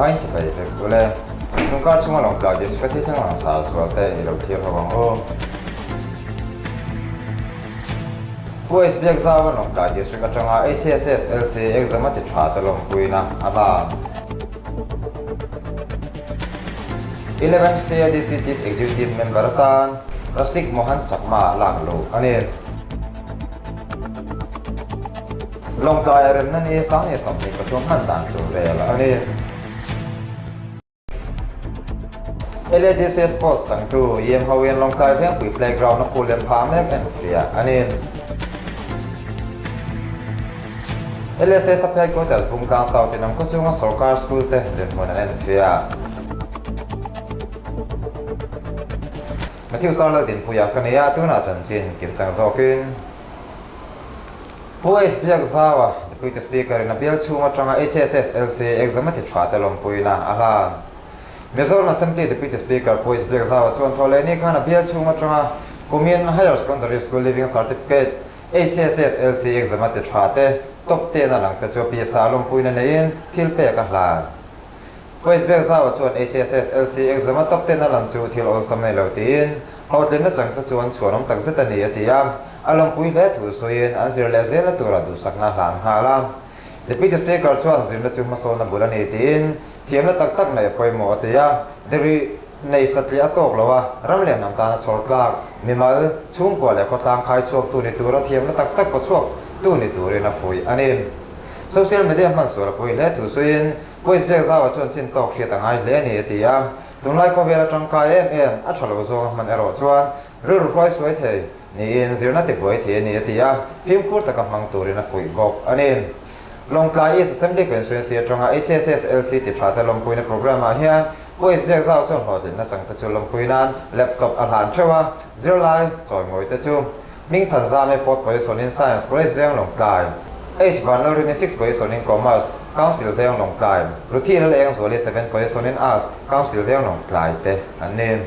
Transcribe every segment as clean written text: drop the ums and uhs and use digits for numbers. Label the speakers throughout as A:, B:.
A: hain chi pai ve kule nung kar chunga long pla dis pati thang lang sal so te ilo thir hawang o Boys biak zawa long pla dis ka changa HSS LC exam ati thwa ta long puina aba 11 CIDC Chief Executive Member tan Rasik Mohan Chakma Langlo ani long pla ren nan e sang e som ni ka thum han tan tu rel ani LADC Sports sang tu yem hawen long tai pheng pui playground na pulem pha mek en fria ani LSS supply quotas bung kang south inam ko chunga sarkar school te den mon en fria Matthew Sarla din puya kania tu na chan chin kim chang zo kin Boys biak zawa deputy speaker na bial chunga changa HSS LC exam ati thata long puina aha Mizoram Assembly Deputy Speaker Boys Biak Zawa chuan thole ni khana bial chunga changa Komian Higher Secondary School Living Certificate HSS LC exam ati thate top 10 na lang ta chu PSA long puina nein thil pe ka hla Boys Biak Zawa chuan HSS LC exam top 10 na lang chu thil ol samai lo tin hotlin na chang ta chuan chuanom tak zeta ni atiam along pui le thu soin an zir le zel tura du sakna hlan halam Deputy Speaker chuan zir na chu ma so na bulani tin thiam na tak tak nei poi mo tia deri nei satli atok lowa ramle nam ta na chortlak mimal chung ko le ko tang khai chok tu ni tura thiam na tak tak ko chok tu ni tur na foi anin social media man so ra poi le thu soin Boys Biak Zawa chuan chin tok hria tangai le ni tia tunlai ko vela tangkai em a thalo zo man ero chuan ru roi soi thei ni in zirna te boi the ni tia film khur ta ka mang turina foi bok anin Long Klai East Assembly Constituency atanga HSS LC ti thata long puina program a hian Boys Biak Zawa chuan hotlin na sang ta chu long puinan laptop a hlan chewa zero lai choi ngoi ta chu ming than za me 4th position in science college veng long Klai H1 rin 6th position in commerce council veng long Klai ruthi la leng zoli 7th position in arts council veng long Klai te anin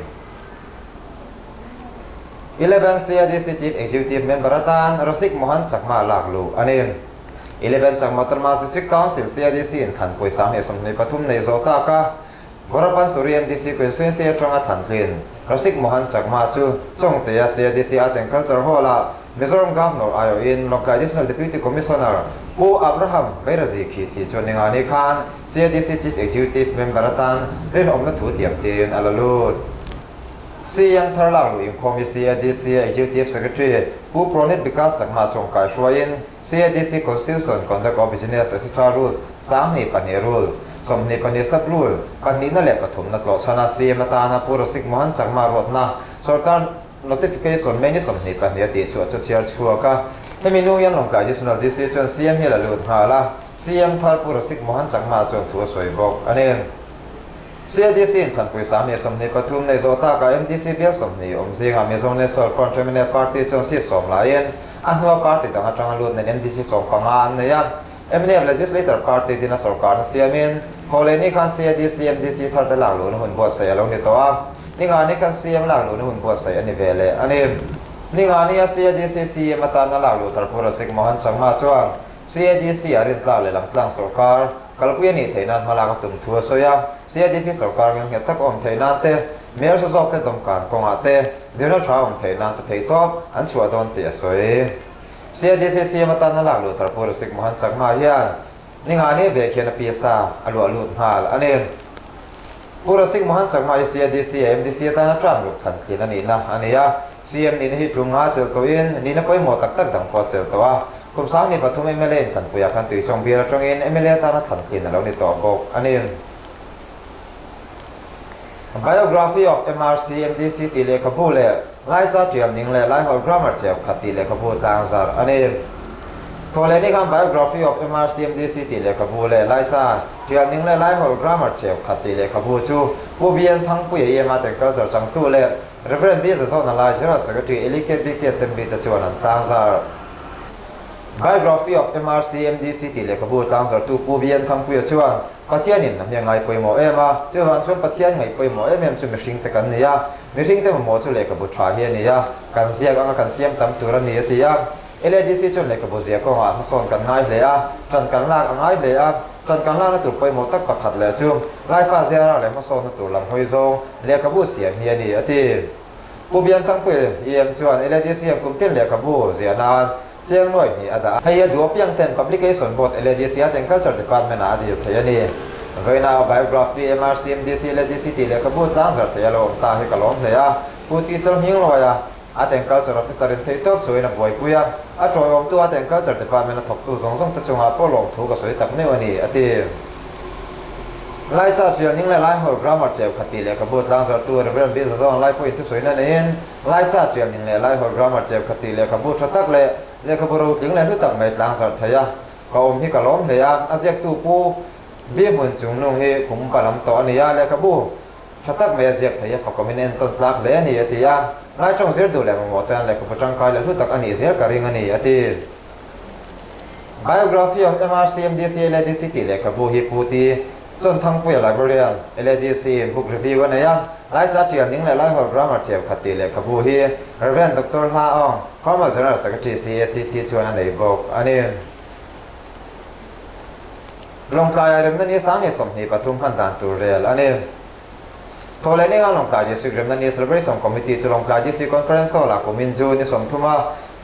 A: 11 CIDC Chief Executive Member atan Rasik Mohan Chakma Laklu anin 11 chang motor ma district council CIDC in than poi sang he som nei pathum nei zo ta ka Borapan Suri MDC constituency atanga thantlin Rasik Mohan Chakma chu chong te ya CIDC art and culture hola Mizoram Governor ayo in local additional deputy commissioner Pu Abraham Bairazi khi thi choninga ni khan CIDC chief executive member atan rin omna thu tiam tirin alalut CM Tharlang in Committee CIDC Executive Secretary Pu Pronit Bikas Chakma chong kai shwain CIDC Constitution Conduct of Business etc. Rules sang ni pani rule som ni pani sab rule pani na le pathum na tlo chana CM atana Rasik Mohan Chakma rotna sartar notification many som ni pani ati chu chu chiar chuaka hemi nu yan long kai additional decision CM hela lut hala CM Thar Rasik Mohan Chakma chong thu soi bok anen CIDC in than pui sam ni som ni pathum nei zota ka MDC bel som ni omzinga Mizong National Front Terminal Party chong si som lain anua party tanga tanga lut nen MDC som pangan ne ya MNF legislator party dina sarkar na siamin holeni khan CIDC MDC thar ta lang lu na hun bo sai along ni to a ninga ni kan CM lang lu na hun bo sai ani vele ani ninga ni CIDC CM ata na lang lu thar Rasik Mohan Chakma chuang CIDC arin tla le lang tlang sarkar kalpuya ni theinan malaka tum thua soya CIDC sarkar ngel nge tak om theinan te mayor sa zok te domkan konga te zero tra om theinan te thei top an chua don te soi CIDC CM ata na lang lu thar Rasik Mohan Chakma hian ninga ni ve khian pisa alu hal anen Rasik Mohan Chakma CIDC MDC ata na tram lu than thin ani na ania CM ni hi trunga chel to in ni na poi mo tak tak dang ko chel to a kum sang ni pathum MLA than puya khan tui chong bia tong in MLA ta na than thin lo ni to bok anin biography of MRC MDC ti le khabule lai cha tiam ning le lai hol grammar chep khati le khabu tang zar anin thole ni kam biography of MRC MDC ti le khabule lai cha tiam ning le lai hol grammar chep khati le khabu chu pu bian thang pu ye ma te culture chang tu le Reverend B.S. on the Lai General Secretary Elike BK Assembly to Chuan and Tangzar Biography of MRC MDC Tile Kabu Tangzar to Pubian Tampuya Chuan Patianin Nangai Poimo Emma Chuan Chun Patian Mai Poimo MM to Machine Takania Machine them more to Lekabu Trahenia Kanziak Anga Kansiam Tam Turania LADC Chun Lekabuzia Konga Son Kanai Lea Chan Kanlak Angai Lea จนการล่าในตุ่ไปหมดตักประคัดเลยจุ่มไล่ฟ้าเสียเราเลยมาโซนในตุ่ลำหอยซงเรียกขบูเสียงเฮียนี่อธิผู้เบียนทั้งปีเยี่ยมชวนLDCกุมเต้นเรียกขบูเสียนานเจียงหน่วยนี่อาดาให้ดูเพียงเต้น publication บทLDC เต้น culture department อาดีเทียนี่เวลา biography MRCMDC LDC ตีเรียกขบูตั้งสัตย์เทียลงตาให้กลมเลยผู้ที่จะหิ้งลอยอาเต็ง culture officer เที่ยวช่วยนับไว้ปุยจอยอมตัวอาเต็ง culture department ถกตัวส่งตะจงอาพอลงถูกกับสวยตักในวันนี้อธิไล่จากเชียงนิ่งไล่หัวกรามาเจ็บขัดตีเลยขบวนล้างสัตว์ตัวเรื่องบิสซ่อนไล่ผู้อินทุสวยนั่นเองไล่จากเชียงนิ่งไล่หัวกรามาเจ็บขัดตีเลยขบวนชัดตักเลยขบวนรูถึงเลยทุกตักไม่ล้างสัตว์เทียก็อมที่กระล้มเลยอาเซียตูปูเบี้ยบุญจุงนุ่งเฮขุมปลำต่อนี่เลยขบวนชัดตักไม่เสียเทียฝักก็ไม่เน้นต้นตักเลยนี่เทียไล่จงเสียดูเลยมันหมดแต่เลยขบวนจังกายเลยทุกตักอันนี้เสียกระริงอันนี้ทีbiography of MRCMDC LDC ตีเลยขบวนฮิปูตีจนทั้งผู้ใหญ่ไลบรารีน LDC book review วันนี้ไล่จากเทียนนิ่งเลยไล่หัวกรามาเจ็บขัดตีเลยขบูฮี Reverend Dr. Ha Ong Former General Secretary CACC ชวนอันนี้บอกอันนี้ลงกายเรื่องนี้สร้างให้สมนิปทุมพันธ์ตัวเรียลอันนี้ทว่านี่งานลงกายที่สุดเรื่องนี้ Celebration Committee จะลงกายที่ Conference หลักของมินจูนี่สมทุมว่า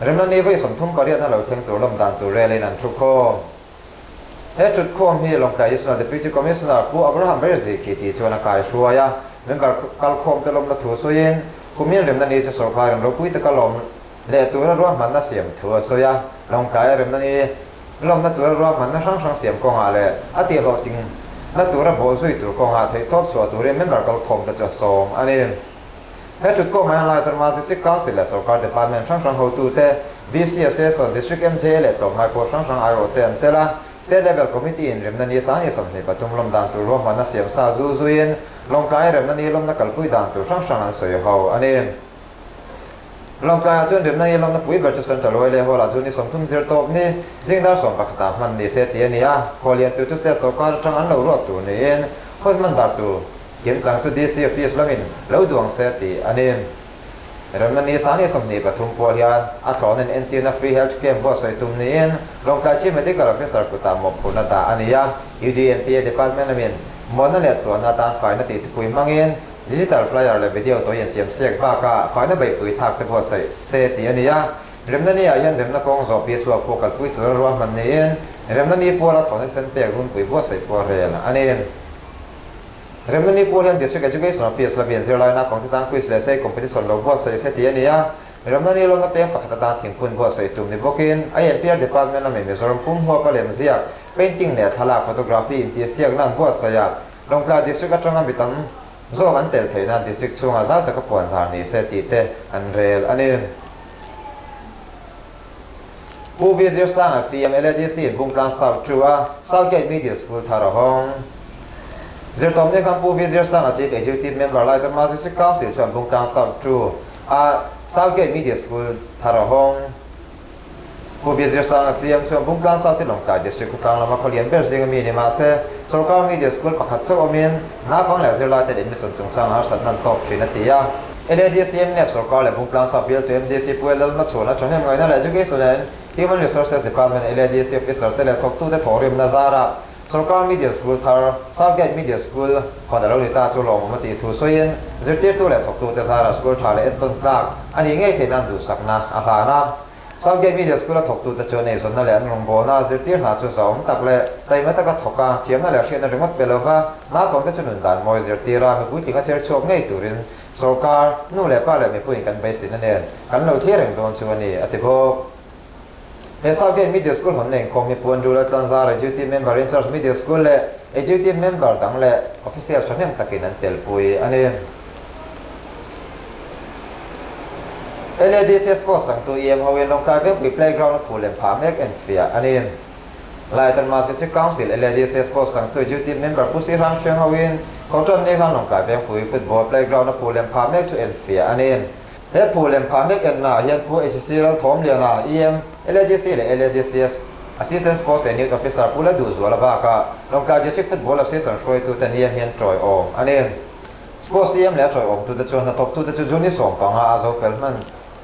A: เรื่องนี้ไว้สมทุมก็เรียกนั่นเราเทียงตัวลำดานตัวเรียลเลยนั่นทุกคนจุดโคมที่ลงใจที่สุดdeputy commissioner ผู้อับราฮัมเบรซิคิที่ชวนกายชัวยเมื่อการโคมตะลมละถูสุยินคุมีเรื่องนั้นจะสกายเรื่องเราคุยตะกลมเละตัวร่วมมันน่าเสียมถัวสุยลงใจเรื่องนั้นลมละตัวร่วมมันน่าช่างเสียมกองอะไรอาทิตย์เราติงละตัวระบบสุยตัวกองอะไรทบสวดตัวเรื่องเมื่อการโคมจะส่งอันนี้จุดโคมมาลายตัวมาสิกาวสิและสกายเดปาร์ตเมนต์ช่างเขาตัวเต VCSS ส่วน district MJ และตัวมาโคช่างไอโอเตนเตล่าState Level Committee เรื่องนั้นสร้างให้สมนิปทุมลมดันตัวร่วมมันน่าเสียมซาจุยนลงกายเรื่องนั้นลมนักกลปุยดันตัวช่างอันสวยเขาอันนี้ลงกายจนเรื่องนั้นลมนักปุยแบบจุดสันจะลอยเลยหัวหลังจุดนี้สมทุมเสียตบนี่สิ่งดาวสมปักตามันดีเสียทีนี้ขอเรียนตัวจุดเตสต์ก็ช่างอันเรารอดตัวนี้คนมันดับตัวเยี่ยมจังจุดดีเสียฟีสละมินแล้วดวงเสียทีอันนี้เรื่องนี้สร้างให้สมนิปทุมพอลียนอัตราเงินที่น่าฟรีเฮลท์แคมป์ก็ใส่ตุ่มนี้ลงกายที่medical officer กุตามมพูนตาอันนี้UDMPA department นั่นเองมอนั่นแหละตัวนาตาฝ่ายนัดติดปุยมังเงินดิจิทัลฟลายร์และวิดีโอตัวยันเสียมเสียงบ้ากะฝ่ายนัดใบปุยทักแต่พอใส่เสียทีอันนี้เรื่องนี้ยันเรื่องนักกองสอบปีสวบพวกกัดปุยตัวรวมมันนี้เรื่องนี้พวกเราถอนเส้นเปียกรุ่นปุยพวกใส่พวกเรียนอันนี้เรื่องนี้พวกเรียน district education office ระเบียนเสียรายนักของที่ตั้งคุยเสียใส่ competition เราพวกใส่เสียทีอันนี้เรื่องนี้เรานับเป็นปกติตามถึงคุณพวกใส่ตุ่มในพวกกินIMPR department นั่นเองมีส่วนพุ่มหัวประเด็นเสีย painting เนี่ยทลาย photography ที่เสียงนั่นพวกใส่ลงกลาง district ก็จ้องกันไปตั้งโซ่กันเตลเทนั่น district ช่วงอาซาตะกับปวนสารนี่เสียตีเตอันเรลอันนี้ผู้วิจิตรสร้าง CMLDC บุ้งกลางสาวจัว Southgate Media School ทาร์หงเจ้าตัวนี้คำผู้วิจิตรสร้าง Chief Executive Member ไล่ตัวมาสิบ9 สิบชวนบุ้งกลางสาวจัวSouthgate Media School ทาร์หงผู้วิจิตรสร้าง CM ชวนบุ้งกลางสาวที่ลงกาย District กลางละมาเขาเรียนเบอร์ซิงมีนี่มาเสสกอร์ Media School ประคัตเจ้าอมินนับฟังแล้วเจ้าไล่แต่เด็กมีส่วนจงจังหาสัตว์นั้นตอบทรีนาทีLDC เนี่ยสกอร์และบุ้งกลางสาวเปิลตัว MDC ป่วยแล้วมาชวนแล้วชวนให้มาไงนั่นแหละ Education Human Resources Department LDC Officer แต่ละทกตู้แต่ถอริมนาซาระสกอร์ Media School ทาร์ Southgate Media School ขอแต่เราลิตาจุลงมาตีทุสวยนจุดที่ตัวและทกตู้แต่ซาระ School ชาเลเอ็นต้นกลางอันนี้ง่ายที่นั่นดูสักนะอาหารนะ Southgate Media School และทกตู้แต่ชวนในส่วนนั่นแหละลงโบนะจุดที่น่าจุดสองตักเลยแต่ไม่ตักก็ทกการเทียมนั่นแหละเชื่อในเรื่องมัดเปลว่าน้าของแต่ชนุนดันมวยจุดที่รามีผู้ที่เขาเชื่อชอบง่ายตัวรินสกอร์นู่นแหละป้าเลยมีผู้หญิงกันไปสินั่นเองกันเราเที่ยงโดนชวนนี่อธิบดีSouthgate Media School คนหนึ่งคงมีผู้ดูแลตั้งใจ Executive Member in charge Media School และ Executive Member ตั้งและ Official ชนยังตะกินนั่นเตลปุยอันนี้ LDC Sports สั่งตัวเขาเองลงการเว็บวิ Playground ผู้เล่นพาเมกแอนเฟียอันนี้ไล่ตันมาสิบ9 สิ LDC Sports สั่งตัว Executive Member ผู้สิรังเชียงเขาเองเขาจนในการลงการเว็บวิฟุตบอล Playground ผู้เล่นพาเมกชูแอนเฟียอันนี้เฮ้ผู้เล่นพาเมกแอนน่ะยันผู้ HC แล้วทอมเลียน่ะ LDC และ LDC Assistant Sports and Youth Officer ผู้เล่นดูสัวละบ้าก็ลงการ District Football Association ช่วยตัวแต่เนี่ยมีนจอยอมอันนี้ Sports และจอยอมตัวแต่ชวนนักทบตัวแต่จุดนี้ส่งปังอาโซเฟลมัน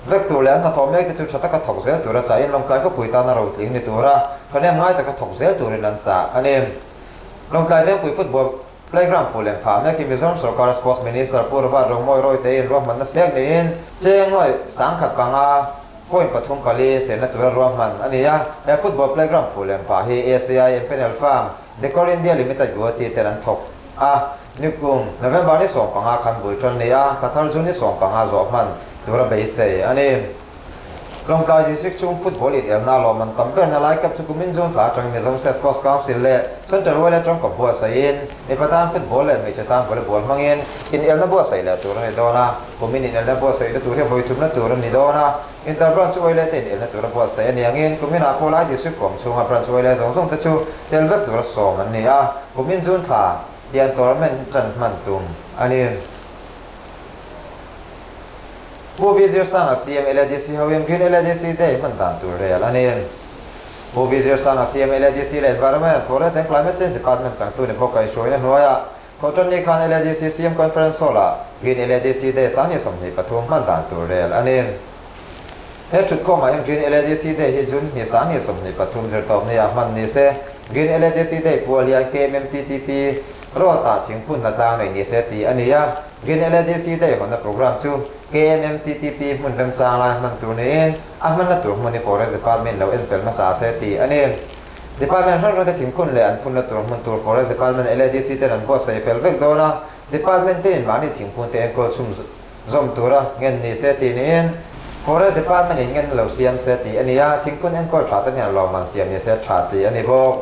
A: เวกตัวแล้วนักทอมเมกแต่จุดชัตกระทกเซลตัวละใจลงการก็ปุยตานาเราทิ้งในตัวละคะแนนง่ายแต่กระทกเซลตัวนี้นั่นจ้าอันนี้ ลงไกลเรื่องปุ๋ยฟุตบอลplayground ผู้เล่นผ่านแม้กิมิซอมสกอร์สปอร์ตมินิสเตอร์ผู้ว่ารงมวยรอยเตยรวมมันนักเสียงนี้เจ้งหน่อยสังขัดปังอาพ้นปฐุมปลีเสนาตัวรวมมันอันนี้ยะและฟุตบอล playground ผู้เล่นผ่านที่ ACI Imperial Farm Decor India Limited กัวตีเตลันทกนิกุมโนเวมเบอร์นี้ส่งปังอาคันบุยจนนี้คัทาร์จูนี่ส่งปังอาจอบมันตัวระเบิดเสียอันนี้ลงการที่สิกชุมฟุตบอลอีกน่าลมันตั้มเป็นอะไรกับทุกมินจงถาจังมีจงเซสปอสกาวสิลเล่ฉันจะรู้ว่าจังกับบัวใส่ยินในประธานฟุตบอลเลยไม่ใช่ตามวอลเลย์บอลมังเงินอินเอลน่าบัวใส่เลยตัวนี้โดนะผมมินอินเอลน่าบัวใส่ตัวที่วัยทุ่มน่าตัวนี้โดนะอินเตอร์บรันช่วยเลยแต่อินเอลน่าตัวบัวใส่เนี่ยเงินผมมินอาโพลาที่สุดผมช่วงบรันช่วยเลยส่งแต่ชูเดลเวตตัวสองอันนี้ผมมินจงถาเรียนตัวมันจันมันตุ่มอันนี้ผู้วิจิตรสังอาเซียม LDC เขาเป็น Green LDC ได้มันตามตัวเรียลอันนี้ผู้วิจิตรสังอาเซียม LDC และ Environment Forest and Climate Change Department จังตัวนี้พวกเขาช่วยนั่นว่าเขาจนนี้คัน LDC CM Conference ละ Green LDC ได้สารที่สมนิปฐุมมันตามตัวเรียลอันนี้จุดข้อหมายของ Green LDC ได้ที่จุดที่สารที่สมนิปฐุมจะตอบเนี่ยมันนี่เส Green LDC ได้ผู้เลี้ยง KMTTP รอตัดทิ้งพุ่นละทางในนี้เสตีอันนี้Green LDC ได้มันโปรแกรมชู KMMTTP มันเริ่มจางละมันตัวนี้มันละตัวมันใน Forest Department เราเอ็นเฟลมาสาเสตีอันนี้ Department เราได้ทิ้งพุ่นเลยอันพุ่นละตัวมันตัว Forest Department LDC แต่นั้นก็ใส่เฟลเวกโดนะ Department ที่มันนี่ทิ้งพุ่นแต่เอ็นก็ชุ่มจมตัวละเงินนี่เสตีนี่ Forest Department เงินเราเสียมเสตีอันนี้ทิ้งพุ่นเอ็นก็ชาติเนี่ยเรามันเสียมนี่เสชาติอันนี้บอก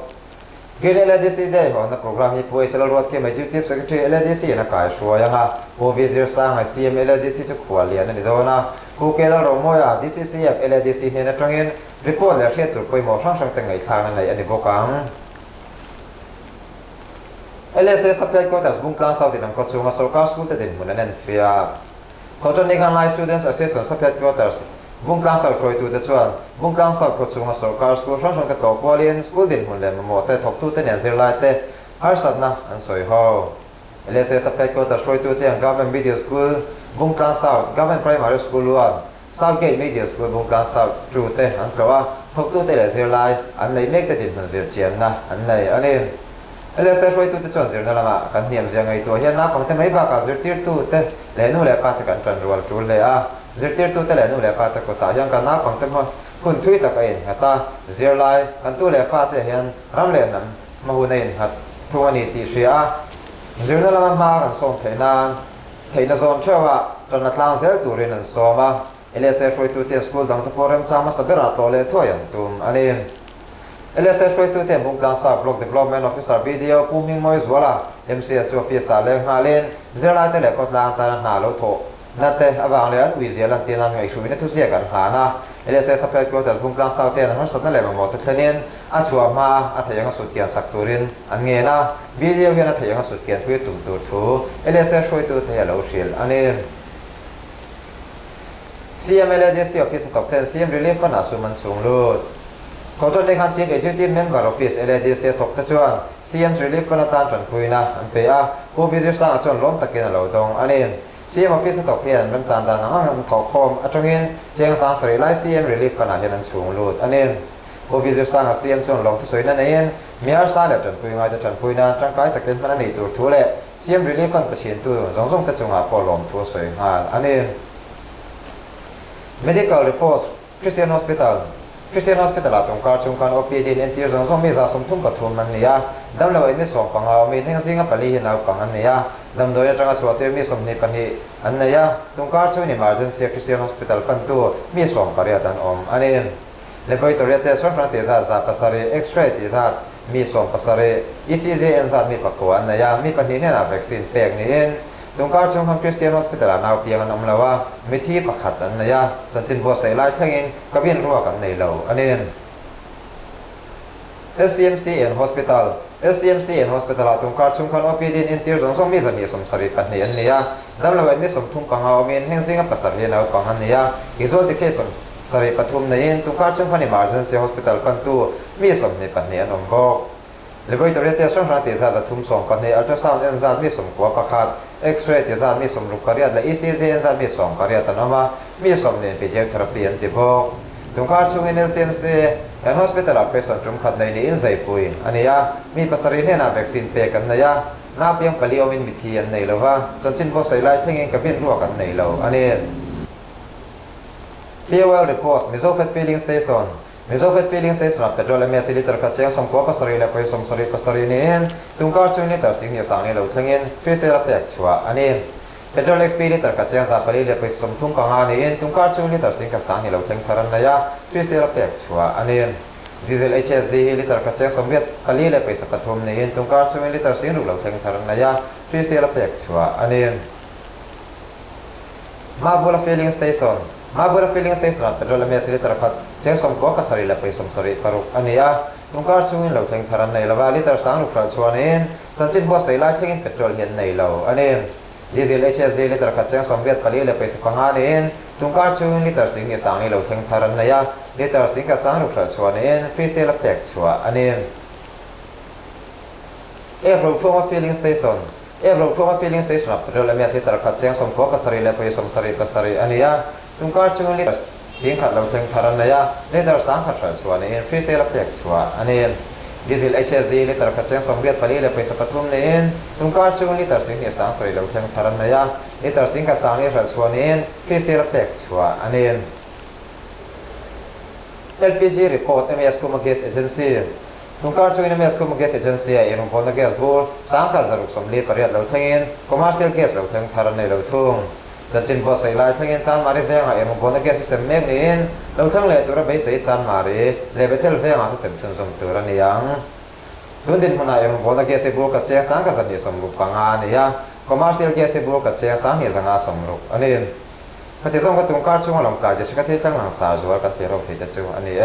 A: Green LDC ได้บอกนะโปรแกรมนี้ผู้ช่วยรวดเกี่ยวกับ Executive Secretary LDC นะกายชัวยังฮะผู้วิจิตรสร้างไอ CM LDC จะขวาเลียนนี่โดนะผู้เกี่ยวกับโมยDCCF LDC เนี่ยนะตรงนี้รีพอร์ตและเชื่อตัวไปหมอช่างแต่งไงทางนั้นเลยอันนี้บอกกัน LSA สัพยากรแต่บุ้งกลางสาวที่นั่งก็ช่วงสกัดสกุลแต่ดินมันนั่นเฟียเขาจะในการไลฟ์ students assessment สัพยากรแต่บุ้งกลางสาวช่วยตัวเด็กชวนบุ้งกลางสาวก็ช่วงสกัดสกุลช่างแต่ตัวกว่าเรียนสกุลดินมันเลยมันหมดแต่ทบตัวแต่เนี่ยเสียหลายแต่หาสัตว์นะอันสวยฮาว LSA สัพยากรแต่ช่วยตัวที่ government middle school บุ้งกลางสาว government primary school ล้วน Southgate middle school บุ้งกลางสาวจูเตอันเพราะว่าทบตัวแต่เนี่ยเสียหลายอันไหนไม่แต่ดินมันเสียเชียนนะอันไหนอันนี้LSA ช่วยตัวจนเสียนั่นละมากันเนี่ยยังไงตัวเฮียนับของแต่ไม่บ้ากันเสียตีตัวแต่เลนูเล่ป้าตะกันจนรัวจูเลยเสียตีตัวแต่เลนูเล่ป้าตะก็ตายังกันนับของแต่คุณทุยตะกันฮัตตาเสียไลกันตัวเล่ฟ้าแต่เฮียนรำเล่นนั้นมาหุ่นเองฮัตทัวนี่ตีเสียเสียนั่นละมากันส่งเทนส่งเชื่อว่าจนนัดลางเสียตัวเรียนนั้นสอบมา LSA ช่วยตัวเที่ยวสกูลดังตะโพเรมจามาสับเบราตัวเล่ทั่วอย่างตุ่มอันนี้LSA ช่วยตัวเต็มบุกลางสาว Block Development Officer BDO ผู้มิ่งมวยสวละ MCS Officer เลี้ยงหาเล่นเจ้าหน้าที่เล็กก็ลางตาหน้าเราโถนั่นแต่อวังเลี้ยงวิเซียลันตีนันไงช่วยนี่ทุกเสียกันหานะ LSA สัพยากรแต่บุกลางสาวเต็มนั้นสัตว์นั่นแหละมาหมดทุกทีนี้ชัวมาทยังสุดเกียรสักตัวรินอันเงี้ยนะ BDO เงี้ยทยังสุดเกียรเพื่อตุ้มตัวทู LSA ช่วยตัวเที่ยวเราเชียร์อันนี้ CM LDC Office Top 10 CM Relief น่ะสุมันสูงลุดเขาจนในการ Chief Executive Member Office LDC ตกตะชวน CM Relief น่ะตามจนคุยนะอันเปียผู้วิจิตรสร้างจนล้มตะเกียนเหล่าตรงอันนี้ CM Office ตกเทียนมันจานดานะมันถอคอมอัตรงนี้เจียงสังสริไล CM Relief น่ะเห็นนั้นสูงลุดอันนี้ผู้วิจิตรสร้าง CM จนลงทุกส่วนนั่นเองมีอาสาแล้วจนคุยง่ายจนคุยนะจังไกตะเกียนมันนี่ตัวทั่วเลย CM Relief ประชิดตัวส่งตะจงอาพอลมทั่วสวยงามอันนี้ Medical Reports Christian Hospital ตรงการชงการ OPD เอ็นทีร์ส่งมีสะสมทุ่มปฐุมมันเนี่ยดำเราไอ้ไม่ส่งปังเอามีทั้งสิ่งกับปลีหินเอาปังอันเนี่ยดำโดยจังหวัดสุวรรณมีสมนิปันนี้อันเนี่ยตรงการช่วยใน Emergency Christian Hospital ปันตัวมีส่งปริยัติอมอันนี้ Laboratory Test ส่วนฟรังเตซ่าจะปัสสาวะ X-ray ที่จะมีส่งปัสสาวะ ECG เอ็นจะมีปักกัวอันเนี่ยมีปันนี้เนี่ยนะวัคซีนแปลกนี้ตรงการชงของ Christian Hospital นาวเพียงอันแล้วว่ามีที่ประคัดอันเนี่ยจนจินบัวใส่ลายทั้งเองก็เวียนรัวกันในเราอันนี้ SCMCN Hospital ตรงการชงของ OPD อินเตอร์ส่งมีจะมีสมสริปันนี้อันเนี่ยดำเราไว้มีสมทุ่มปังเอามีแห่งสิ่งกับปัสสาวะเอาปังอันเนี่ยกิจวัตรที่สมสริปฐุมในตรงการชงของ Emergency Hospital ปันตัวมีสมในปันนี้อันนั้นก็Laboratory Test ส่วนฟรังเตซ่าจะทุ่มส่งปันนี้ Ultrasound เอ็นจะมีสมกัวประคัดX-ray ที่จะมีสมรูปการ์ดและ ECG จะมีสองการ์ดแต่นว่ามีสมใน Physiotherapy อันที่บอก ตรงการช่วยในเซมซีแอนฮอสพิทอลเพรสซันจุมขัดในนี้อินไซปุยอันนี้มีภาษาเรียนนาวัคซีนเปกันนะน่าเพียงกะลีโอมินมิทีอันในแล้วว่าจนสิ้นพอใส่ไล่ทั้งเองกับเป็นรัวกันในแล้วอันนี้ Fuel reports Mesofet filling station Mesofet filling station petrol ms liter ka cheng som ko pasari la poi som sari pasari nen tungkar chung ni tar sing ni sang ni lo thlengin face la pek chua ani petrol xp liter ka cheng sa pali le poi som thung ka nga ni en tungkar chung ni tar sing ka sang ni lo thleng tharan na ya face la pek chua ani diesel hsd liter ka cheng som riat pali le poi sa pathum ni en tungkar chung ni liter sing ru lo thleng tharan na ya face la pek chua ani Mavola filling station Mavola filling station petrol ms liter ka cheng som ko pasari la poi som sari paruk ani tungkar chung ni lo thleng tharan nei lawa liter sang ru khra chuan en chanchin bo sei lai thlengin petrol hian nei lo ani diesel hsd liter ka cheng som riat pali le poi sa panga ni en tungkar chung liter sing ni sang ni lo thleng tharan na liter sing ka sang ru khra chuan en face la pek chua ani Evro Trauma filling station Evro Trauma filling station petrol ms liter ka cheng som ko pasari le poi som sari pasari ani tungkar chung liter sing khat lo thleng tharan na liter sang khat khra chuan en face la pek chua ani diesel hsd liter ka cheng som riat pali le poi sa pathum ni en tungkar chung liter sing ni sang sari lo thleng tharan na liter sing ka sang ni khra chuan en face la pek chua ani LPG report ms kuma gas agency tungkar chung ms kuma gas agency irum pon gas bur sang kha zaruk som le pariat lo thlengin commercial gas lo thleng tharan nei lo thung Jachin bo sei lai thlengin chan mari venga irum pon gas system mek ni in lo thang le tura be sei chan mari le betel venga ta sem chun som tura ni yang tundin huna irum pon gas se bur ka che sang ka san ni som ru panga ni commercial gas se bur ka che sang ni zanga som ru ani pati zong ka tungkar chung long ta je ka the tang lang sa zuar ka the ro the chu ani